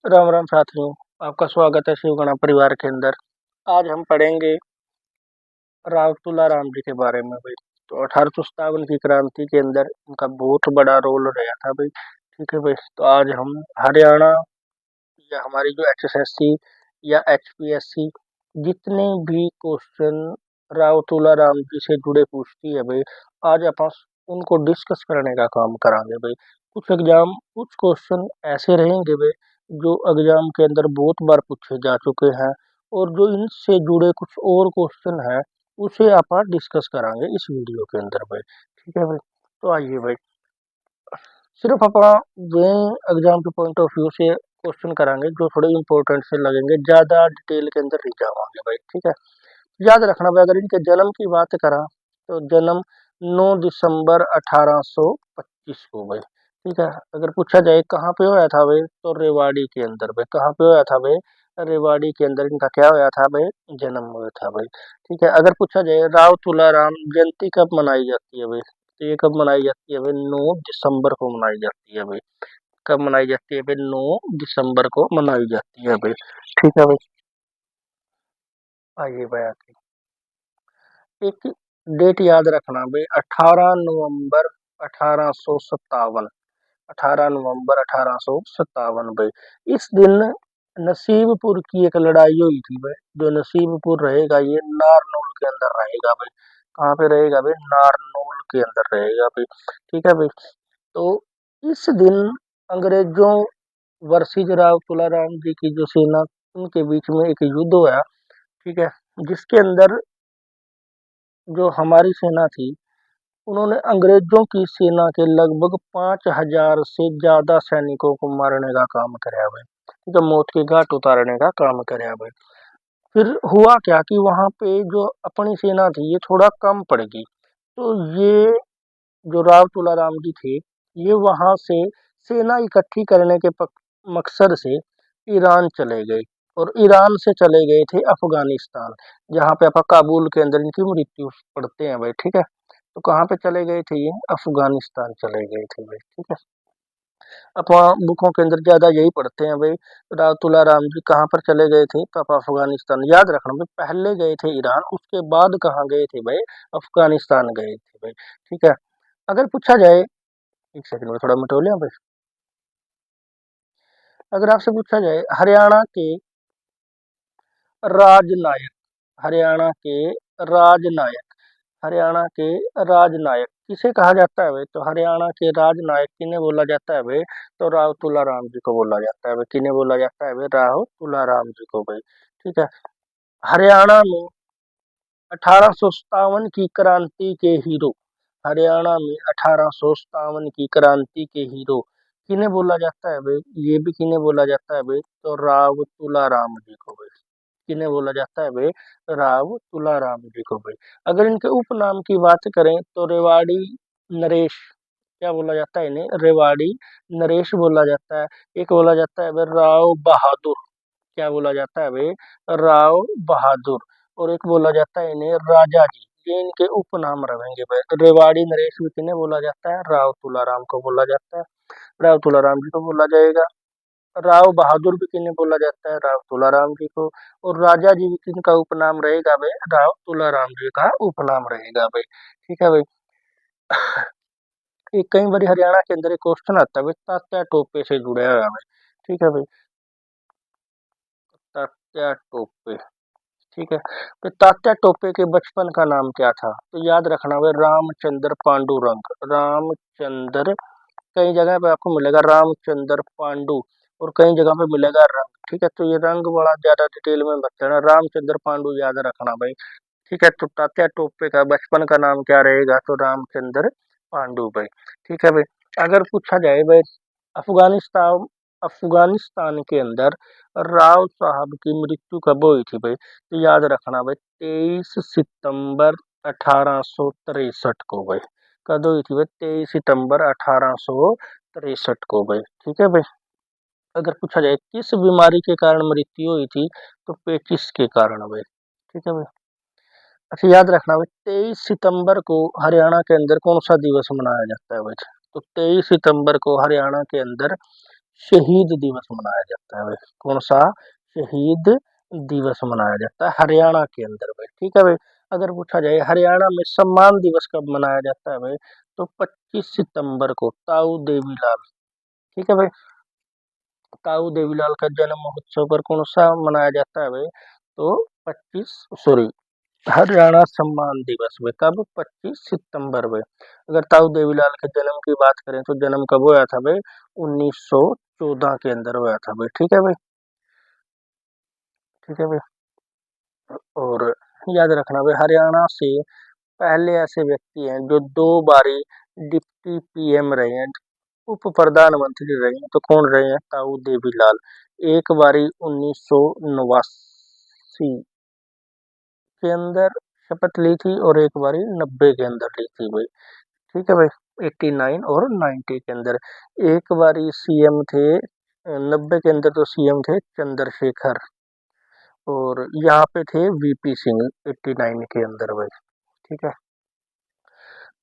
राम राम साथियों, आपका स्वागत है शिवगणा परिवार के अंदर। आज हम पढ़ेंगे राव तुलाराम जी के बारे में भाई। तो 1857 की क्रांति के अंदर उनका बहुत बड़ा रोल रहा था भाई। ठीक है भाई। तो आज हम हरियाणा या हमारी जो एचएसएससी या एचपीएससी जितने भी क्वेश्चन राव तुलाराम जी से जुड़े पूछती है भाई, आज अपन उनको डिस्कस करने का काम करांगे भाई। कुछ क्वेश्चन ऐसे रहेंगे भाई जो एग्जाम के अंदर बहुत बार पूछे जा चुके हैं, और जो इनसे जुड़े कुछ और क्वेश्चन है उसे अपन डिस्कस करांगे इस वीडियो के अंदर भाई। ठीक है भाई। तो आइए भाई, सिर्फ अपना वे एग्जाम के पॉइंट ऑफ व्यू से क्वेश्चन करांगे जो थोड़े इंपॉर्टेंट से लगेंगे, ज्यादा डिटेल के अंदर नहीं जावांगे भाई। ठीक है। याद रखना भाई, अगर इनके जन्म की बात करा तो जन्म 9 दिसंबर 1825 को भाई। ठीक है। अगर पूछा जाए कहाँ पे होया था भाई, तो रेवाड़ी के अंदर भाई। कहाँ पे होया था भाई? रेवाड़ी के अंदर इनका क्या होया था भाई? जन्म हुआ था भाई। ठीक है। अगर पूछा जाए राव तुलाराम जयंती कब मनाई जाती है भाई, तो ये कब मनाई जाती है भाई? 9 दिसंबर को मनाई जाती है भाई। कब मनाई जाती है भाई? 9 दिसंबर को मनाई जाती है भाई। ठीक है भाई। आइए भाई आगे, एक डेट याद रखना भाई, 18 नवंबर 1857। 18 नवंबर 1857 भाई। इस दिन नसीबपुर की एक लड़ाई हुई थी भाई। जो नसीबपुर रहेगा ये नारनौल के अंदर रहेगा भाई। कहाँ पे रहेगा भाई? नारनौल के अंदर रहेगा भाई। ठीक है भाई। तो इस दिन अंग्रेजों वर्सेज राव तुलाराम जी की जो सेना, उनके बीच में एक युद्ध हुआ। ठीक है। जिसके अंदर जो हमारी सेना थी, उन्होंने अंग्रेजों की सेना के लगभग 5,000 से ज्यादा सैनिकों को मारने का काम कराया भाई। ठीक है, मौत के घाट उतारने का काम कराया भाई। फिर हुआ क्या कि वहां पे जो अपनी सेना थी ये थोड़ा कम पड़ गई। तो ये जो राव तुलाराम जी थे, ये वहां से सेना इकट्ठी करने के मकसद से ईरान चले गए, और ईरान से चले गए थे अफगानिस्तान, जहाँ पे आप काबुल के अंदर इनकी मृत्यु पड़ते हैं भाई। ठीक है। तो कहाँ पे चले गए थे ये? अफगानिस्तान चले गए थे भाई। ठीक है। अपन बुकों के अंदर ज्यादा यही पढ़ते हैं भाई, राव तुलाराम जी कहाँ पर चले गए थे? तो आप अफगानिस्तान याद रखना भाई। पहले गए थे ईरान, उसके बाद कहाँ गए थे भाई? अफगानिस्तान गए थे भाई। ठीक है। अगर पूछा जाए, एक सेकंड में थोड़ा मिटो लिया भाई। अगर आपसे पूछा जाए हरियाणा के राजनायक, हरियाणा के राजनायक, हरियाणा के राजनायक किसे कहा जाता है भाई? तो हरियाणा के राजनायक किन्हें बोला जाता है भाई? तो राव तुलाराम जी को बोला जाता है भाई। किन्हें बोला जाता है भाई? राव तुलाराम जी को भाई। ठीक है। हरियाणा में 1857 की क्रांति के हीरो, हरियाणा में 1857 की क्रांति के हीरो किन्हें बोला जाता है भाई? ये भी किन्हें बोला जाता है भाई? तो राव तुलाराम जी को भाई। किन्हें बोला जाता है भाई? राव तुलाराम जी को भाई। अगर इनके उपनाम की बात करें तो रेवाड़ी नरेश, क्या बोला जाता है इन्हें? रेवाड़ी नरेश बोला जाता है। एक बोला जाता है भाई राव बहादुर, क्या बोला जाता है भाई? राव बहादुर। और एक बोला जाता है इन्हें राजा जी। ये इनके उपनाम रहेंगे भाई। तो रेवाड़ी नरेश भी किन्हें बोला जाता है? राव तुलाराम को बोला जाता है। राव तुलाराम जी को बोला जाएगा। राव बहादुर भी किन्हें बोला जाता है? राव तुलाराम जी को। और राजा जी भी किनका उपनाम रहेगा भाई? राव तुलाराम जी का उपनाम रहेगा भाई। ठीक है भाई। एक कई बार हरियाणा के अंदर एक क्वेश्चन आता है भाई, तात्या टोपे से जुड़ा हुआ है भाई। ठीक है भाई। तात्या टोपे। ठीक है। तो तात्या टोपे के बचपन का नाम क्या था? तो याद रखना भाई, रामचंद्र पांडुरंग। रामचंद्र, कई जगह पे आपको मिलेगा रामचंद्र पांडु, और कई जगह पे मिलेगा रंग। ठीक है। तो ये रंग बड़ा ज्यादा डिटेल में बताना, रामचंद्र पांडु याद रखना भाई। ठीक है। तो तात्या टोपे का बचपन का नाम क्या रहेगा? तो रामचंद्र पांडु भाई। ठीक है भाई। अगर पूछा जाए भाई अफगानिस्तान, अफगानिस्तान के अंदर राव साहब की मृत्यु कब हुई थी भाई? तो याद रखना भाई, 23 सितंबर 1863 को भाई। कब हुई थी भाई? 23 सितंबर 1863 को भाई। ठीक है भाई। अगर पूछा जाए किस बीमारी के कारण मृत्यु हुई थी, तो पेचिस के कारण भाई। ठीक है भाई। अच्छा याद रखना भाई, 23 सितंबर को हरियाणा के अंदर कौन सा दिवस मनाया जाता है भाई? तो 23 सितंबर को हरियाणा के अंदर शहीद दिवस मनाया जाता है भाई? कौन सा शहीद दिवस मनाया जाता है हरियाणा के अंदर भाई? ठीक है भाई। अगर पूछा जाए हरियाणा में सम्मान दिवस कब मनाया जाता है भाई? तो 25 सितंबर को ताऊ देवीलाल, ठीक है भाई, ताऊ देवीलाल का जन्म महोत्सव पर कौन सा मनाया जाता है भाई? तो 25 सॉरी हरियाणा सम्मान दिवस में कब? 25 सितंबर में। अगर ताऊ देवीलाल के जन्म की बात करें तो जन्म कब हुआ था भाई? 1914 के अंदर हुआ था भाई। ठीक है भाई, ठीक है भाई। और याद रखना भाई हरियाणा से पहले ऐसे व्यक्ति हैं जो 2 बारी डिप्टी पीएम रहे हैं, उप प्रधानमंत्री रहे हैं, तो कौन रहे हैं? ताऊ देवीलाल। एक बारी 1989 के अंदर शपथ ली थी और एक बारी 90 के अंदर ली थी भाई। ठीक है भाई, 89 और 90 के अंदर। एक बारी सीएम थे 90 के अंदर, तो सीएम थे चंद्रशेखर, और यहाँ पे थे वीपी सिंह 89 के अंदर भाई। ठीक है।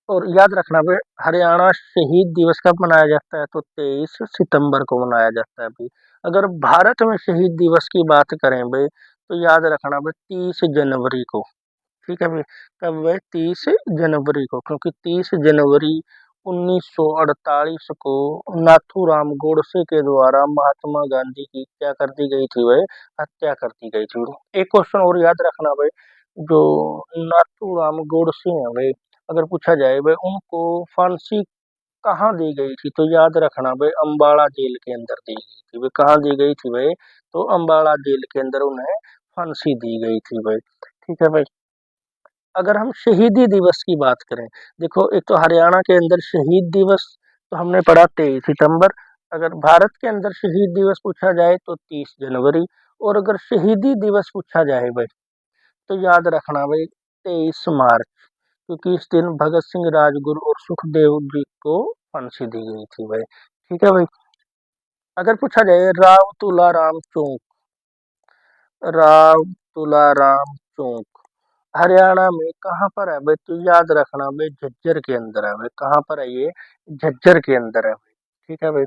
और याद रखना भाई हरियाणा शहीद दिवस कब मनाया जाता है? तो 23 सितंबर को मनाया जाता है भाई। अगर भारत में शहीद दिवस की बात करें भाई, तो याद रखना भाई 30 जनवरी को। ठीक है भाई, कब भाई? 30 जनवरी को, क्योंकि 30 जनवरी 1948 को नाथूराम गोडसे के द्वारा महात्मा गांधी की क्या कर दी गई थी भाई? हत्या कर दी गई थी। एक क्वेश्चन और याद रखना भाई, जो नाथूराम गोडसे हैं भाई, अगर पूछा जाए भाई उनको फांसी कहाँ दी गई थी? तो याद रखना भाई अम्बाड़ा जेल के अंदर दी गई थी भाई। कहाँ दी गई थी भाई? तो अम्बाड़ा जेल के अंदर उन्हें फांसी दी गई थी भाई। ठीक है भाई। अगर हम शहीदी दिवस की बात करें, देखो एक तो हरियाणा के अंदर शहीद दिवस तो हमने पढ़ा 23 सितंबर। अगर भारत के अंदर शहीद दिवस पूछा जाए तो 30 जनवरी। और अगर शहीदी दिवस पूछा जाए भाई, तो याद रखना भाई 23 मार्च, क्योंकि इस दिन भगत सिंह राजगुरु और सुखदेव जी को फांसी दी गई थी भाई। ठीक है भाई। अगर पूछा जाए राव तुलाराम चौक, राव तुलाराम चौक हरियाणा में कहाँ पर है भाई? तो याद रखना भाई झज्जर के अंदर है भाई। कहाँ पर है ये? झज्जर के अंदर है भाई। ठीक है भाई।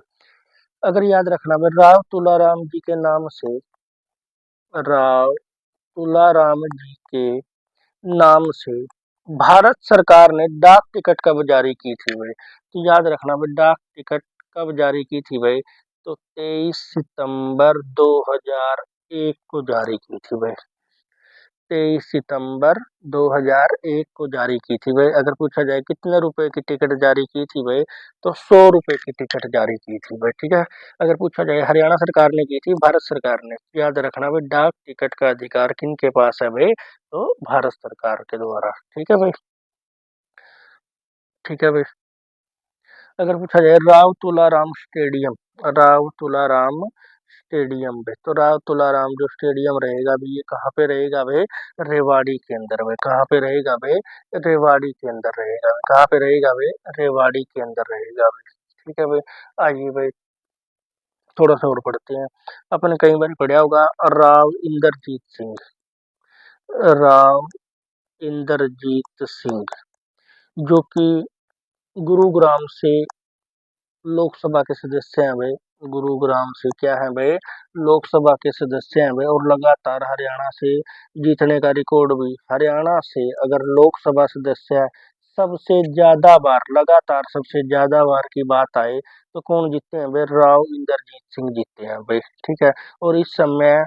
अगर याद रखना भाई राव तुलाराम जी के नाम से, राव तुलाराम जी के नाम से भारत सरकार ने डाक टिकट कब जारी की थी भाई? तो याद रखना भाई डाक टिकट कब जारी की थी भाई? तो 23 सितंबर 2001 को जारी की थी भाई। 23 सितंबर 2001 को जारी की थी भाई। अगर पूछा जाए कितने रुपए की टिकट जारी की थी भाई? तो 100 रुपए की टिकट जारी की थी भाई। ठीक है। अगर पूछा जाए हरियाणा सरकार ने की थी, भारत सरकार ने, याद रखना भाई डाक टिकट का अधिकार किन के पास है भाई? तो भारत सरकार के द्वारा। ठीक है भाई, ठीक है भाई। अगर पूछा जाए राव तुलाराम स्टेडियम, राव तुलाराम स्टेडियम पे, तो राव तुलाराम जो स्टेडियम रहेगा भाई, ये कहाँ पे रहेगा भाई? रेवाड़ी के अंदर भाई। कहाँ पे रहेगा भाई? रेवाड़ी के अंदर रहेगा भाई। कहाँ पे रहेगा भाई? रेवाड़ी के अंदर रहेगा भाई। ठीक है भाई। आइए भाई थोड़ा सा और पढ़ते हैं। अपने कई बार पढ़ा होगा राव इंद्रजीत सिंह, राव इंद्रजीत सिंह, जो कि गुरुग्राम से लोकसभा के सदस्य हैं भाई। गुरुग्राम से क्या है भाई? लोकसभा के सदस्य हैं भाई। और लगातार हरियाणा से जीतने का रिकॉर्ड भी, हरियाणा से अगर लोकसभा सदस्य है सबसे ज्यादा बार, लगातार सबसे ज्यादा बार की बात आए तो कौन जीतते हैं भाई? राव इंद्रजीत सिंह जीतते हैं भाई। ठीक है। और इस समय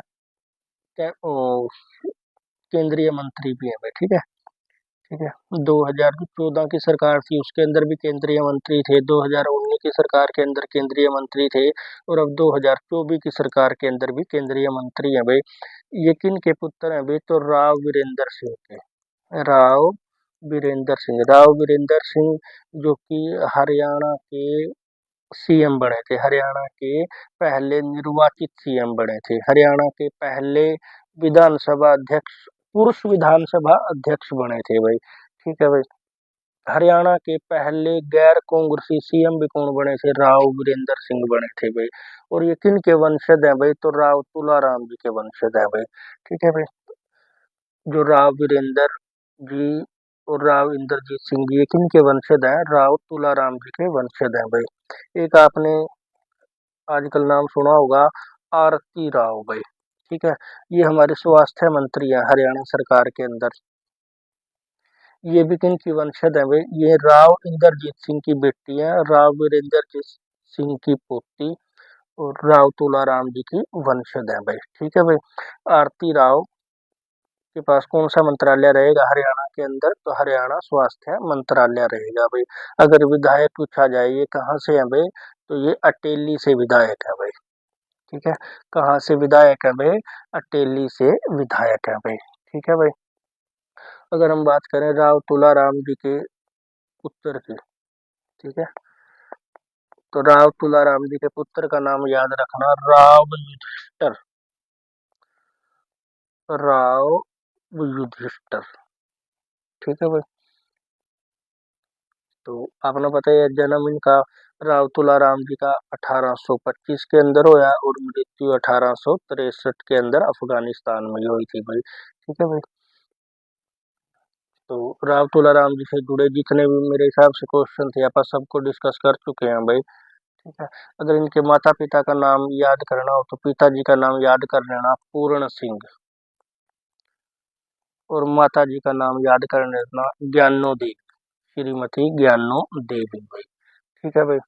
केंद्रीय मंत्री भी है भाई। ठीक है, ठीक है। 2014 की सरकार थी उसके अंदर भी केंद्रीय मंत्री थे, 2019 की सरकार के अंदर केंद्रीय मंत्री थे, और अब 2024 की सरकार के अंदर भी केंद्रीय मंत्री हैं भाई। ये किन के पुत्र हैं भाई? तो राव वीरेंद्र सिंह के, राव वीरेंद्र सिंह, राव वीरेंद्र सिंह जो कि हरियाणा के सीएम बने थे, हरियाणा के पहले निर्वाचित सीएम बने थे, हरियाणा के पहले विधानसभा अध्यक्ष, पुरुष विधानसभा अध्यक्ष बने थे भाई। ठीक है भाई। हरियाणा के पहले गैर कांग्रेसी सीएम भी कौन बने थे? राव वीरेंद्र सिंह बने थे भाई। और ये किन के वंशज हैं भाई? तो राव तुलाराम जी के वंशज हैं भाई। ठीक है भाई। जो राव वीरेंद्र जी और राव इंद्रजीत सिंह जी, ये किन के वंशज हैं? राव तुलाराम जी के वंशज हैं भाई। एक आपने आजकल नाम सुना होगा, आरती राव भाई। ठीक है, ये हमारे स्वास्थ्य मंत्री हैं हरियाणा सरकार के अंदर। ये भी किन की वंशज है भाई, ये राव इंद्रजीत सिंह की बेटी है, राव वीरेंद्र जीत सिंह की पोती, और राव तुलाराम जी की वंशज है भाई। ठीक है भाई। आरती राव के पास कौन सा मंत्रालय रहेगा हरियाणा के अंदर, तो हरियाणा स्वास्थ्य मंत्रालय रहेगा भाई। अगर विधायक पूछा जाए ये कहाँ से है भाई, तो ये अटेली से विधायक है भाई। ठीक है, कहाँ से विधायक है भाई, अटेली से विधायक है भाई। ठीक है भाई। अगर हम बात करें राव तुलाराम जी के पुत्र की, ठीक है, तो राव तुलाराम जी के पुत्र का नाम याद रखना, राव युधिष्ठिर। राव युधिष्ठिर। ठीक है भाई। तो आपने पता है जन्म इनका राव तुलाराम जी का 1825 के अंदर हुआ, और मृत्यु 1863 के अंदर अफगानिस्तान में हुई थी भाई। ठीक है भाई। तो राव तुलाराम जी से जुड़े जितने भी मेरे हिसाब से क्वेश्चन थे आप सबको डिस्कस कर चुके हैं भाई। ठीक है। अगर इनके माता पिता का नाम याद करना हो तो पिताजी का नाम याद कर लेना पूर्ण सिंह, और माता जी का नाम याद कर लेना ज्ञानो देवी, श्रीमती ज्ञानो देवी भाई। ठीक है भाई।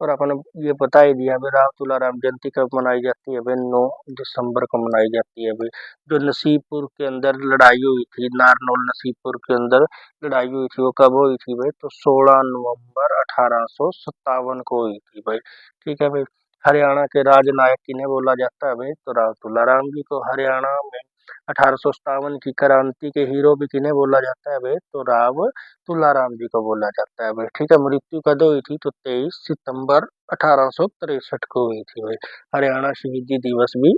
और अपन ये बता ही दिया भाई, राव तुलाराम जयंती कब मनाई जाती है भाई, 9 दिसंबर को मनाई जाती है भाई। जो नसीबपुर के अंदर लड़ाई हुई थी, नारनौल नसीबपुर के अंदर लड़ाई हुई थी, वो कब हुई थी भाई, तो 16 नवंबर 1857 को हुई थी भाई। ठीक है भाई। हरियाणा के राजनायक किन्हें बोला जाता है भाई, तो राव तुलाराम जी को। हरियाणा में 1857 की क्रांति के हीरो भी किन्हें बोला जाता है भाई, तो राव तुलाराम जी को बोला जाता है भाई। ठीक है। मृत्यु कब हुई थी, तो 23 सितंबर 1863 को हुई थी भाई। हरियाणा शहीदी दिवस भी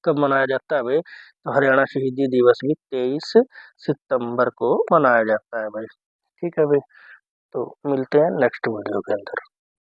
कब मनाया जाता है भाई, तो हरियाणा शहीदी दिवस भी 23 सितंबर को मनाया जाता है भाई। ठीक है भाई। तो मिलते हैं नेक्स्ट वीडियो के अंदर।